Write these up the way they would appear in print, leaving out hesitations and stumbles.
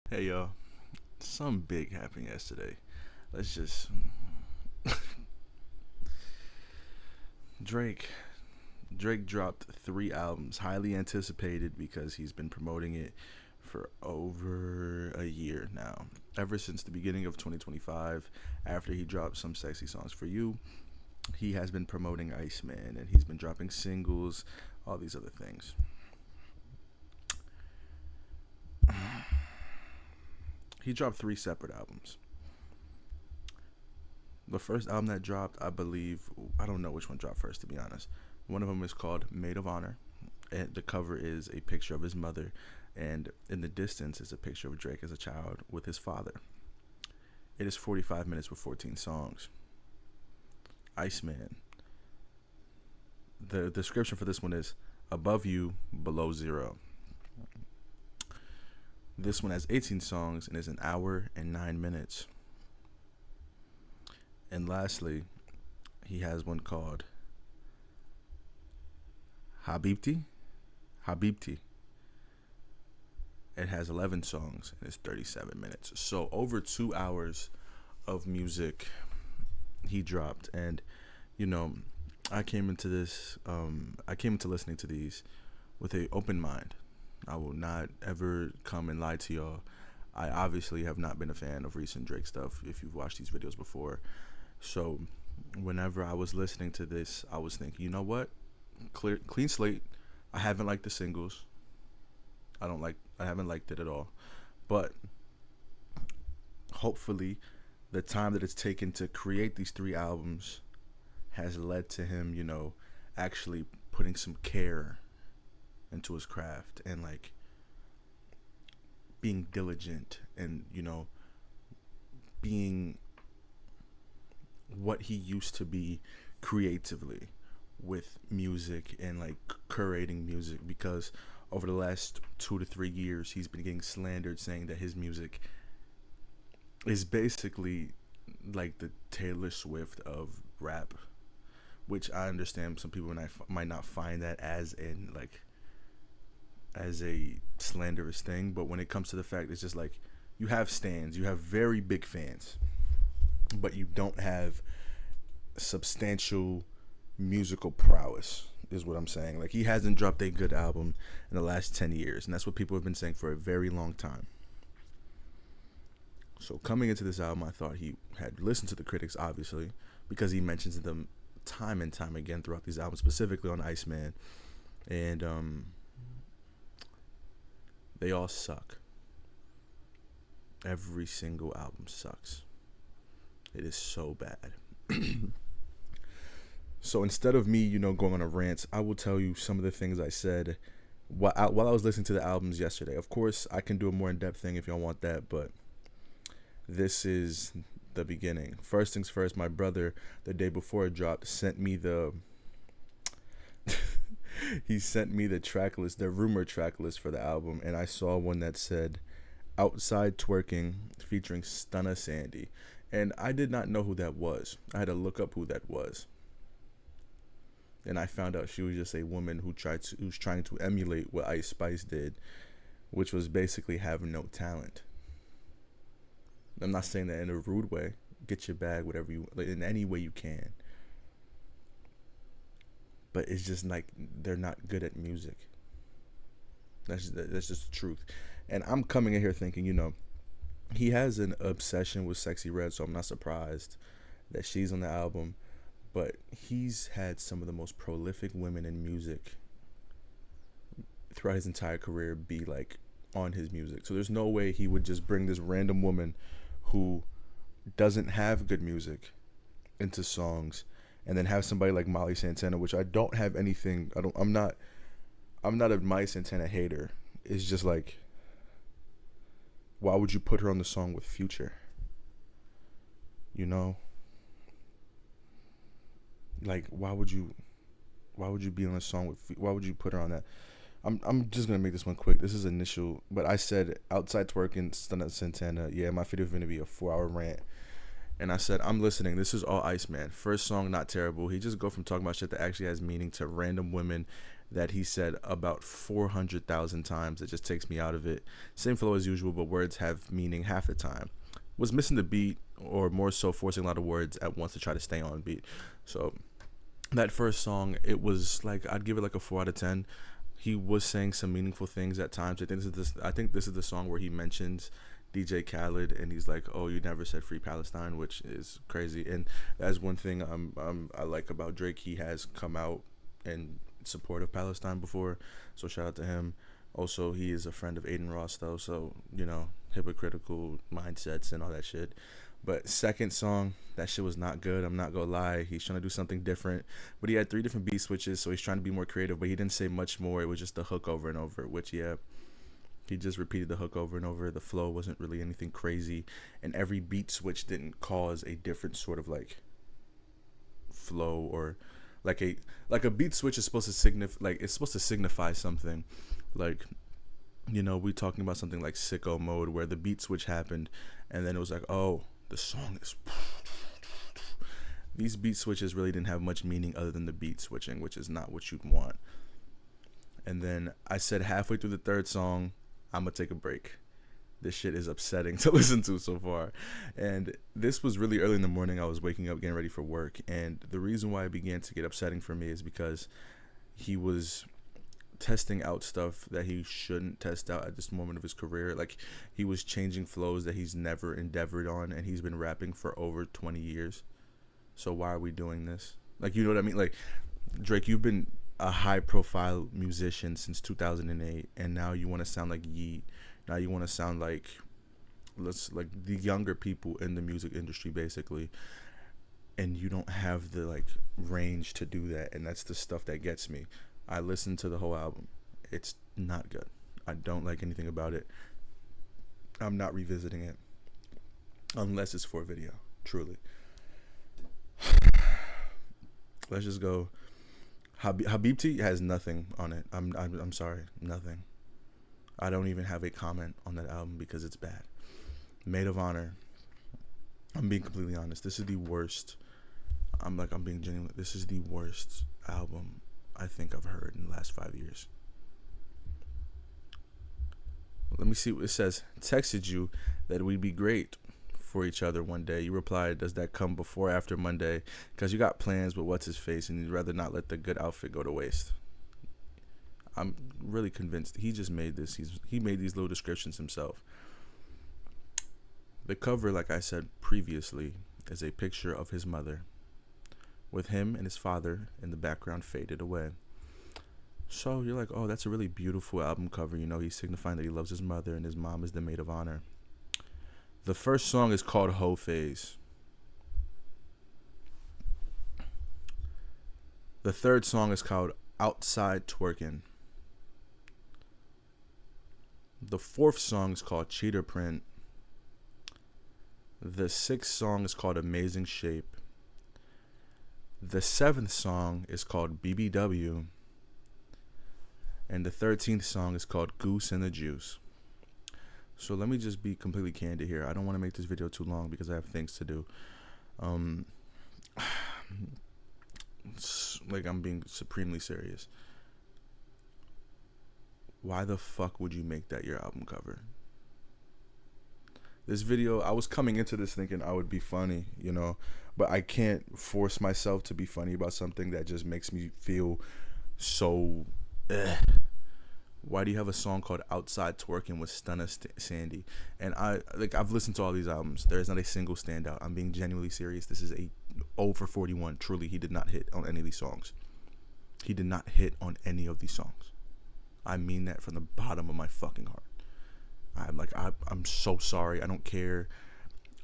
Hey y'all, something big happened yesterday. Let's just Drake. Drake dropped three albums, highly anticipated because he's been promoting it for over a year now. Ever since the beginning of 2025, after he dropped some sexy songs for you, he has been promoting Iceman and he's been dropping singles, all these other things. He dropped three separate albums. The first album that dropped, I believe, I don't know which one dropped first to be honest. One of them is called Maid of Honor, and the cover is a picture of his mother, and in the distance is a picture of Drake as a child with his father. It is 45 minutes with 14 songs. Iceman. The description for this one is above you, below zero. This one has 18 songs and is an hour and 9 minutes. And lastly, he has one called Habibti. Habibti. It has 11 songs and it's 37 minutes. So over 2 hours of music he dropped. And, you know, I came into listening to these with a open mind. I will not ever come and lie to y'all. I obviously have not been a fan of recent Drake stuff if you've watched these videos before. So whenever I was listening to this, I was thinking, you know what? Clean slate. I haven't liked the singles. I haven't liked it at all. But hopefully the time that it's taken to create these three albums has led to him, actually putting some care into his craft and like being diligent and, being what he used to be creatively with music and like curating music, because over the last 2 to 3 years he's been getting slandered saying that his music is basically like the Taylor Swift of rap, which I understand some people might not find that as a slanderous thing, but when it comes to the fact, it's just like you have stands, you have very big fans, but you don't have substantial musical prowess is what I'm saying. Like, he hasn't dropped a good album in the last 10 years, and that's what people have been saying for a very long time. So coming into this album, I thought he had listened to the critics, obviously, because he mentions them time and time again throughout these albums, specifically on Iceman, and they all suck. Every single album sucks. It is so bad. So instead of me, going on a rant, I will tell you some of the things I said while I was listening to the albums yesterday. Of course, I can do a more in-depth thing if y'all want that, but this is the beginning. First things first, my brother, the day before it dropped, sent me the he sent me the track list, the rumor track list for the album, and I saw one that said Outside Twerking featuring Stunna Sandy. And I did not know who that was. I had to look up who that was. And I found out she was just a woman who's trying to emulate what Ice Spice did, which was basically have no talent. I'm not saying that in a rude way. Get your bag, whatever you, like, in any way you can. But it's just like they're not good at music. That's just the truth. And I'm coming in here thinking, he has an obsession with Sexy Red, so I'm not surprised that she's on the album. But he's had some of the most prolific women in music throughout his entire career be like on his music. So there's no way he would just bring this random woman who doesn't have good music into songs and then have somebody like Molly Santana, which I don't have anything. I'm not a Molly Santana hater. It's just like, why would you put her on the song with Future? Like, why would you be on a song with? Why would you put her on that? I'm just gonna make this one quick. This is initial, but I said Outside Twerking, Stunna Santana. Yeah, my video is gonna be a 4-hour rant. And I said, I'm listening. This is all Iceman. First song, not terrible. He just go from talking about shit that actually has meaning to random women that he said about 400,000 times. It just takes me out of it. Same flow as usual, but words have meaning half the time. Was missing the beat, or more so forcing a lot of words at once to try to stay on beat. So that first song, it was like, I'd give it like a 4 out of 10. He was saying some meaningful things at times. I think this is the song where he mentions DJ Khaled, and he's like, "Oh, you never said free Palestine," which is crazy. And that's one thing I like about Drake. He has come out in support of Palestine before, so shout out to him. Also, he is a friend of Aiden Ross, though, so hypocritical mindsets and all that shit. But second song, that shit was not good. I'm not gonna lie. He's trying to do something different, but he had 3 different beat switches, so he's trying to be more creative. But he didn't say much more. It was just the hook over and over, which, yeah, he just repeated the hook over and over. The flow wasn't really anything crazy, and every beat switch didn't cause a different sort of like flow, or like a beat switch is supposed to signify something. Like, we talking about something like Sicko Mode, where the beat switch happened, and then it was like, oh, the song is. These beat switches really didn't have much meaning other than the beat switching, which is not what you'd want. And then I said halfway through the third song, I'm gonna take a break. This shit is upsetting to listen to so far. And this was really early in the morning. I was waking up, getting ready for work. And the reason why it began to get upsetting for me is because he was testing out stuff that he shouldn't test out at this moment of his career. Like, he was changing flows that he's never endeavored on, and he's been rapping for over 20 years. So why are we doing this? Like, you know what I mean? Like, Drake, you've been a high-profile musician since 2008, and now you want to sound like Yeet. Now you want to sound like the younger people in the music industry, basically, and you don't have the like range to do that, and that's the stuff that gets me. I listened to the whole album. It's not good. I don't like anything about it. I'm not revisiting it unless it's for video, truly. Let's just go. Habibti has nothing on it. I'm sorry, nothing. I don't even have a comment on that album because it's bad. Maid of Honor. I'm being completely honest. This is the worst. I'm being genuine. This is the worst album I think I've heard in the last 5 years. Let me see what it says. Texted you that we'd be great for each other one day. You replied, does that come before or after Monday? Because you got plans with what's his face, and you'd rather not let the good outfit go to waste. I'm really convinced he just made this. He made these little descriptions himself. The cover, like I said previously, is a picture of his mother, with him and his father in the background faded away. So you're like, oh, that's a really beautiful album cover. He's signifying that he loves his mother, and his mom is the maid of honor. The first song is called Ho Phase. The third song is called Outside Twerkin'. The fourth song is called Cheater Print. The sixth song is called Amazing Shape. The seventh song is called BBW. And the 13th song is called Goose and the Juice. So let me just be completely candid here. I don't want to make this video too long because I have things to do. Like, I'm being supremely serious. Why the fuck would you make that your album cover? This video, I was coming into this thinking I would be funny, but I can't force myself to be funny about something that just makes me feel so. Why do you have a song called Outside Twerking with Stunna Sandy? And I've listened to all these albums. There is not a single standout. I'm being genuinely serious. This is a 0 for 41. Truly, he did not hit on any of these songs. He did not hit on any of these songs. I mean that from the bottom of my fucking heart. I'm so sorry. I don't care.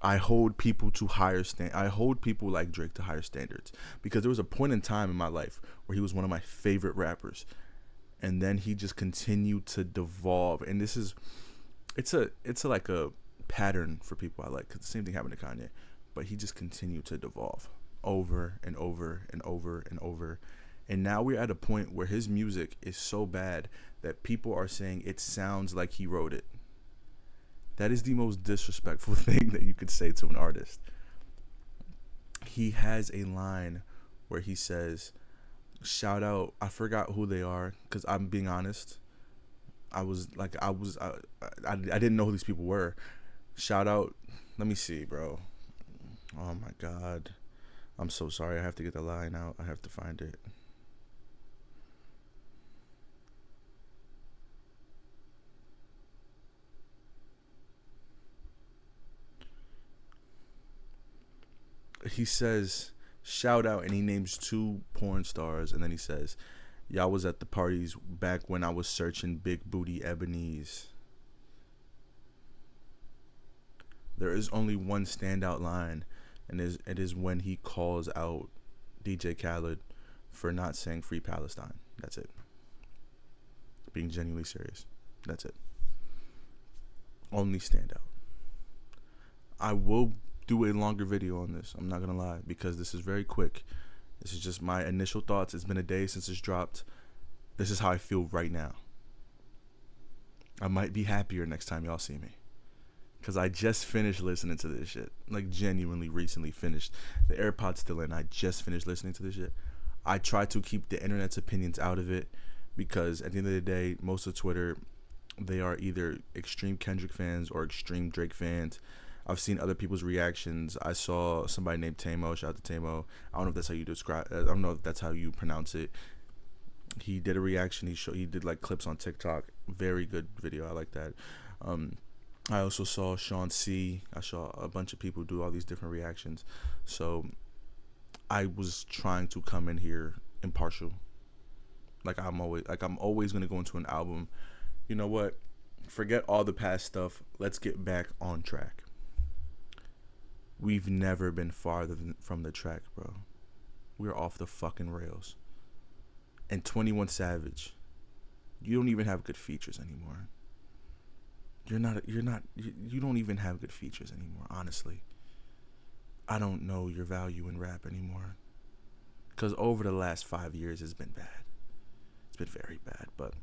I hold people to I hold people like Drake to higher standards, because there was a point in time in my life where he was one of my favorite rappers, and then he just continued to devolve. And this is, it's like a pattern for people I like, because the same thing happened to Kanye, but he just continued to devolve over and over and over and over. And now we're at a point where his music is so bad that people are saying it sounds like he wrote it. That is the most disrespectful thing that you could say to an artist. He has a line where he says, Shout out. I forgot who they are because I'm being honest. I didn't know who these people were. Shout out. Let me see, bro. Oh my god. I'm so sorry. I have to get the line out. I have to find it. He says shout out and he names two porn stars and then he says y'all was at the parties back when I was searching big booty ebonies. There is only one standout line, and it is when he calls out DJ Khaled for not saying free Palestine. That's it. Being genuinely serious. That's it. Only standout. I will do a longer video on this. I'm not gonna lie because this is very quick. This is just my initial thoughts. It's been a day since it's dropped. This is how I feel right now. I might be happier next time y'all see me. Because I just finished listening to this shit. Like, genuinely recently finished. The AirPod's still in. I just finished listening to this shit. I try to keep the internet's opinions out of it. Because at the end of the day, most of Twitter, they are either extreme Kendrick fans or extreme Drake fans. I've seen other people's reactions. I saw somebody named Tamo. Shout out to Tamo. I don't know if that's how you describe. I don't know if that's how you pronounce it. He did a reaction. He did like clips on TikTok. Very good video. I like that. I also saw Sean C. I saw a bunch of people do all these different reactions. So I was trying to come in here impartial. I'm always gonna go into an album. You know what? Forget all the past stuff. Let's get back on track. We've never been farther from the track, bro. We're off the fucking rails. And 21 Savage, you don't even have good features anymore. You don't even have good features anymore, honestly. I don't know your value in rap anymore. Because over the last 5 years, it's been bad. It's been very bad, but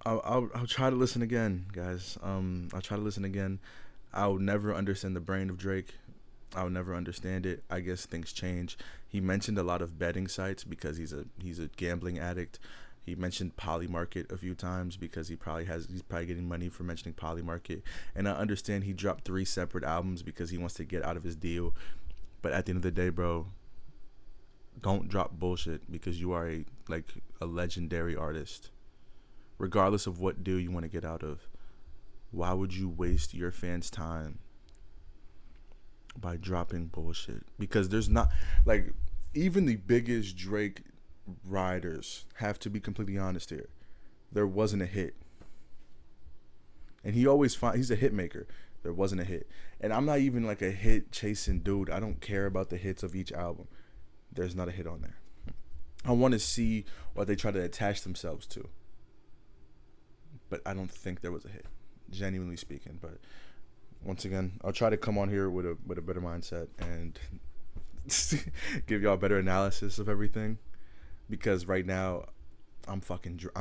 I'll try to listen again, guys. I'll try to listen again. I'll never understand the brain of Drake. I'll never understand it. I guess things change. He mentioned a lot of betting sites because he's a gambling addict. He mentioned Polymarket a few times because he's probably getting money for mentioning Polymarket. And I understand he dropped 3 separate albums because he wants to get out of his deal. But at the end of the day, bro, don't drop bullshit because you are a legendary artist. Regardless of what deal you want to get out of, why would you waste your fans' time by dropping bullshit? Because there's not, even the biggest Drake riders have to be completely honest here. There wasn't a hit. And he's a hit maker. There wasn't a hit. And I'm not even like a hit chasing dude. I don't care about the hits of each album. There's not a hit on there. I want to see what they try to attach themselves to. But I don't think there was a hit, genuinely speaking. But once again, I'll try to come on here with a better mindset and give y'all a better analysis of everything. Because right now, I'm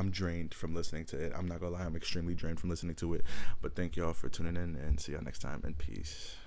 drained from listening to it. I'm not gonna lie, I'm extremely drained from listening to it. But thank y'all for tuning in and see y'all next time and peace.